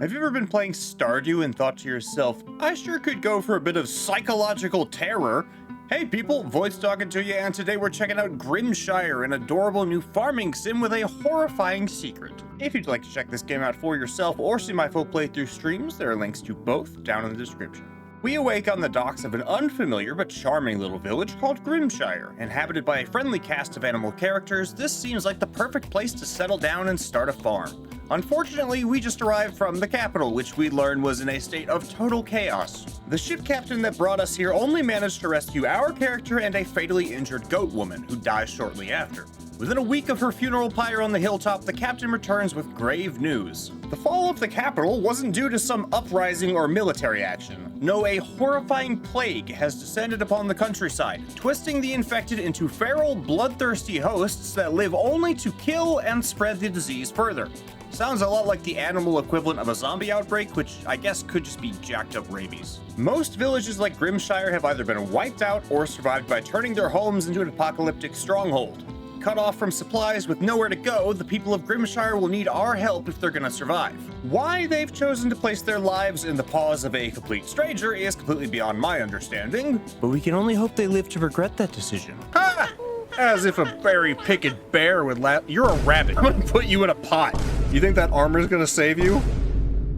Have you ever been playing Stardew and thought to yourself, I sure could go for a bit of psychological terror? Hey people, voice talking to you, and today we're checking out Grimshire, an adorable new farming sim with a horrifying secret. If you'd like to check this game out for yourself or see my full playthrough streams, there are links to both down in the description. We awake on the docks of an unfamiliar but charming little village called Grimshire. Inhabited by a friendly cast of animal characters, this seems like the perfect place to settle down and start a farm. Unfortunately, we just arrived from the capital, which we learned was in a state of total chaos. The ship captain that brought us here only managed to rescue our character and a fatally injured goat woman, who dies shortly after. Within a week of her funeral pyre on the hilltop, the captain returns with grave news. The fall of the capital wasn't due to some uprising or military action. No, a horrifying plague has descended upon the countryside, twisting the infected into feral, bloodthirsty hosts that live only to kill and spread the disease further. Sounds a lot like the animal equivalent of a zombie outbreak, which I guess could just be jacked up rabies. Most villages like Grimshire have either been wiped out or survived by turning their homes into an apocalyptic stronghold. Cut off from supplies with nowhere to go, the people of Grimshire will need our help if they're gonna survive. Why they've chosen to place their lives in the paws of a complete stranger is completely beyond my understanding, but we can only hope they live to regret that decision. Ha! As if a berry-picking bear would laugh. You're a rabbit. I'm gonna put you in a pot. You think that armor's gonna save you?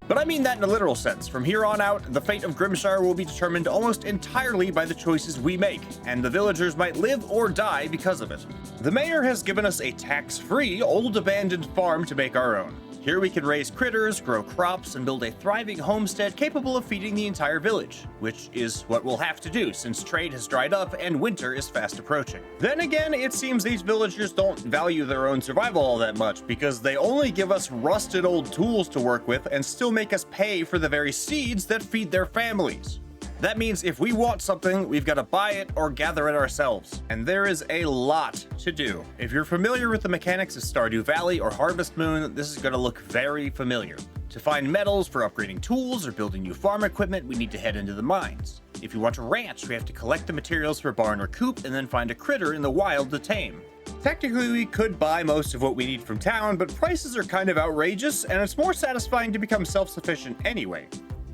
But I mean that in a literal sense. From here on out, the fate of Grimshire will be determined almost entirely by the choices we make, and the villagers might live or die because of it. The mayor has given us a tax-free, old abandoned farm to make our own. Here we can raise critters, grow crops, and build a thriving homestead capable of feeding the entire village, which is what we'll have to do since trade has dried up and winter is fast approaching. Then again, it seems these villagers don't value their own survival all that much because they only give us rusted old tools to work with and still make us pay for the very seeds that feed their families. That means if we want something, we've got to buy it or gather it ourselves. And there is a lot to do. If you're familiar with the mechanics of Stardew Valley or Harvest Moon, this is going to look very familiar. To find metals for upgrading tools or building new farm equipment, we need to head into the mines. If you want to ranch, we have to collect the materials for a barn or coop and then find a critter in the wild to tame. Technically, we could buy most of what we need from town, but prices are kind of outrageous, and it's more satisfying to become self-sufficient anyway.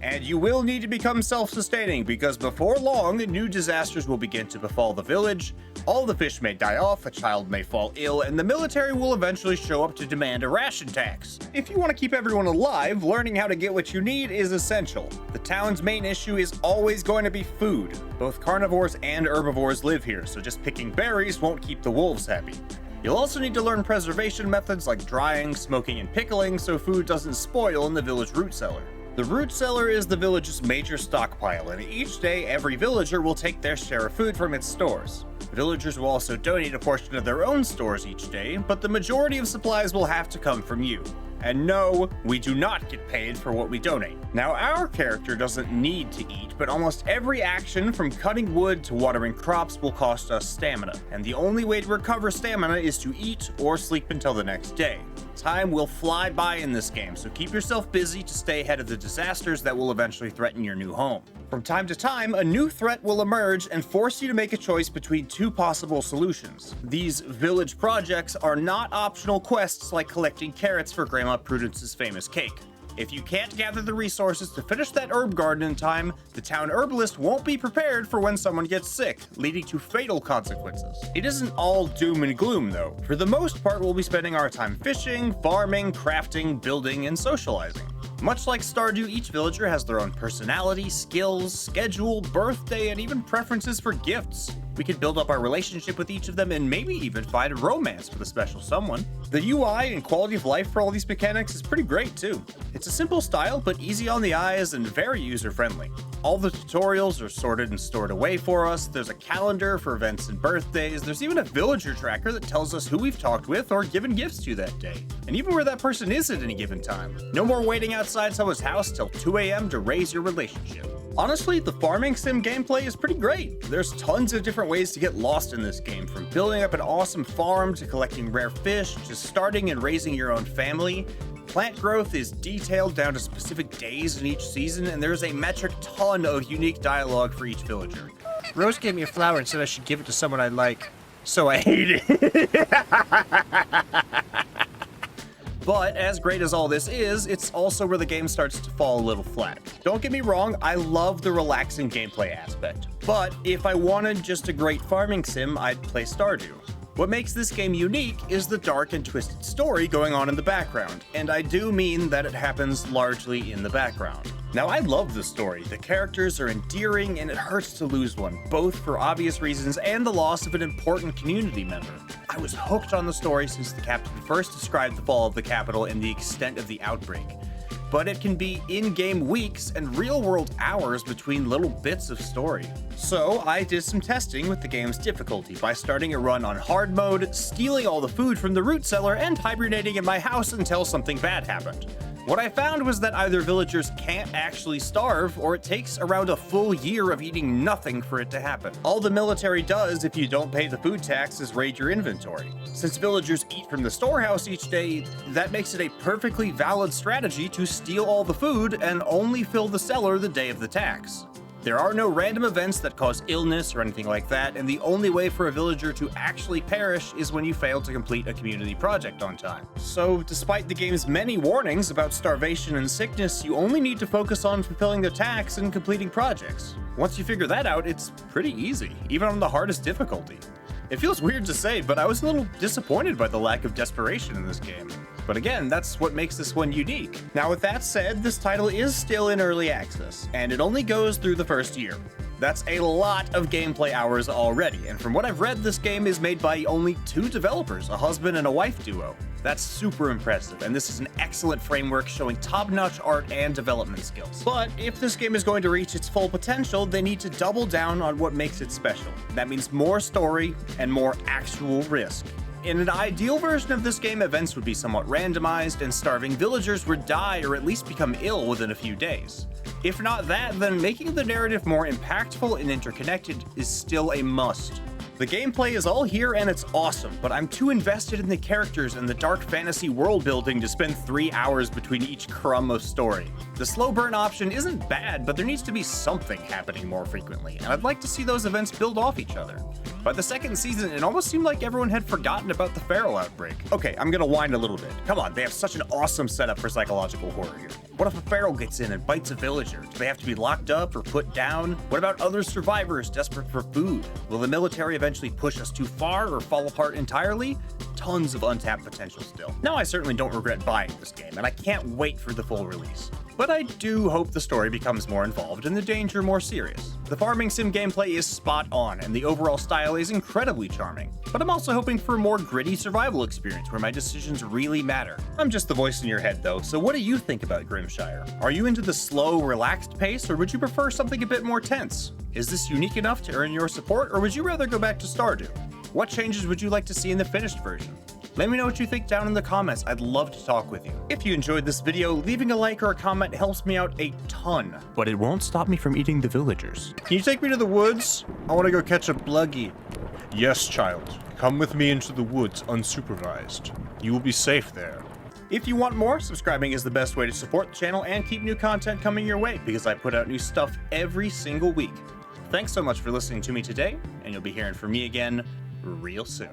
And you will need to become self-sustaining because before long, new disasters will begin to befall the village, all the fish may die off, a child may fall ill, and the military will eventually show up to demand a ration tax. If you want to keep everyone alive, learning how to get what you need is essential. The town's main issue is always going to be food. Both carnivores and herbivores live here, so just picking berries won't keep the wolves happy. You'll also need to learn preservation methods like drying, smoking, and pickling so food doesn't spoil in the village root cellar. The root cellar is the village's major stockpile, and each day every villager will take their share of food from its stores. Villagers will also donate a portion of their own stores each day, but the majority of supplies will have to come from you. And no, we do not get paid for what we donate. Now, our character doesn't need to eat, but almost every action from cutting wood to watering crops will cost us stamina, and the only way to recover stamina is to eat or sleep until the next day. Time will fly by in this game, so keep yourself busy to stay ahead of the disasters that will eventually threaten your new home. From time to time, a new threat will emerge and force you to make a choice between two possible solutions. These village projects are not optional quests like collecting carrots for Grandma Prudence's famous cake. If you can't gather the resources to finish that herb garden in time, the town herbalist won't be prepared for when someone gets sick, leading to fatal consequences. It isn't all doom and gloom though. For the most part, we'll be spending our time fishing, farming, crafting, building, and socializing. Much like Stardew, each villager has their own personality, skills, schedule, birthday, and even preferences for gifts. We could build up our relationship with each of them and maybe even find a romance with a special someone. The UI and quality of life for all these mechanics is pretty great too. It's a simple style, but easy on the eyes and very user-friendly. All the tutorials are sorted and stored away for us. There's a calendar for events and birthdays. There's even a villager tracker that tells us who we've talked with or given gifts to that day, and even where that person is at any given time. No more waiting outside someone's house till 2 a.m. to raise your relationship. Honestly, the farming sim gameplay is pretty great. There's tons of different ways to get lost in this game, from building up an awesome farm to collecting rare fish to starting and raising your own family. Plant growth is detailed down to specific days in each season, and there's a metric ton of unique dialogue for each villager. Rose gave me a flower and said I should give it to someone I like, so I hate it. But as great as all this is, it's also where the game starts to fall a little flat. Don't get me wrong, I love the relaxing gameplay aspect, but if I wanted just a great farming sim, I'd play Stardew. What makes this game unique is the dark and twisted story going on in the background, and I do mean that it happens largely in the background. Now, I love the story. The characters are endearing, and it hurts to lose one, both for obvious reasons and the loss of an important community member. I was hooked on the story since the captain first described the fall of the capital and the extent of the outbreak. But it can be in-game weeks and real-world hours between little bits of story. So I did some testing with the game's difficulty by starting a run on hard mode, stealing all the food from the root cellar, and hibernating in my house until something bad happened. What I found was that either villagers can't actually starve, or it takes around a full year of eating nothing for it to happen. All the military does if you don't pay the food tax is raid your inventory. Since villagers eat from the storehouse each day, that makes it a perfectly valid strategy to steal all the food and only fill the cellar the day of the tax. There are no random events that cause illness or anything like that, and the only way for a villager to actually perish is when you fail to complete a community project on time. So, despite the game's many warnings about starvation and sickness, you only need to focus on fulfilling the tax and completing projects. Once you figure that out, it's pretty easy, even on the hardest difficulty. It feels weird to say, but I was a little disappointed by the lack of desperation in this game. But again, that's what makes this one unique. Now with that said, this title is still in early access, and it only goes through the first year. That's a lot of gameplay hours already, and from what I've read, this game is made by only 2 developers, a husband and a wife duo. That's super impressive, and this is an excellent framework showing top-notch art and development skills. But if this game is going to reach its full potential, they need to double down on what makes it special. That means more story and more actual risk. In an ideal version of this game, events would be somewhat randomized, and starving villagers would die or at least become ill within a few days. If not that, then making the narrative more impactful and interconnected is still a must. The gameplay is all here and it's awesome, but I'm too invested in the characters and the dark fantasy world building to spend 3 hours between each crumb of story. The slow burn option isn't bad, but there needs to be something happening more frequently, and I'd like to see those events build off each other. By the second season, it almost seemed like everyone had forgotten about the feral outbreak. Okay, I'm gonna whine a little bit. Come on, they have such an awesome setup for psychological horror here. What if a feral gets in and bites a villager? Do they have to be locked up or put down? What about other survivors desperate for food? Will the military eventually push us too far or fall apart entirely? Tons of untapped potential still. Now, I certainly don't regret buying this game, and I can't wait for the full release. But I do hope the story becomes more involved and the danger more serious. The farming sim gameplay is spot on, and the overall style is incredibly charming. But I'm also hoping for a more gritty survival experience where my decisions really matter. I'm just the voice in your head though, so what do you think about Grimshire? Are you into the slow, relaxed pace, or would you prefer something a bit more tense? Is this unique enough to earn your support, or would you rather go back to Stardew? What changes would you like to see in the finished version? Let me know what you think down in the comments. I'd love to talk with you. If you enjoyed this video, leaving a like or a comment helps me out a ton, but it won't stop me from eating the villagers. Can you take me to the woods? I want to go catch a bluggy. Yes, child. Come with me into the woods unsupervised. You will be safe there. If you want more, subscribing is the best way to support the channel and keep new content coming your way, because I put out new stuff every single week. Thanks so much for listening to me today, and you'll be hearing from me again real soon.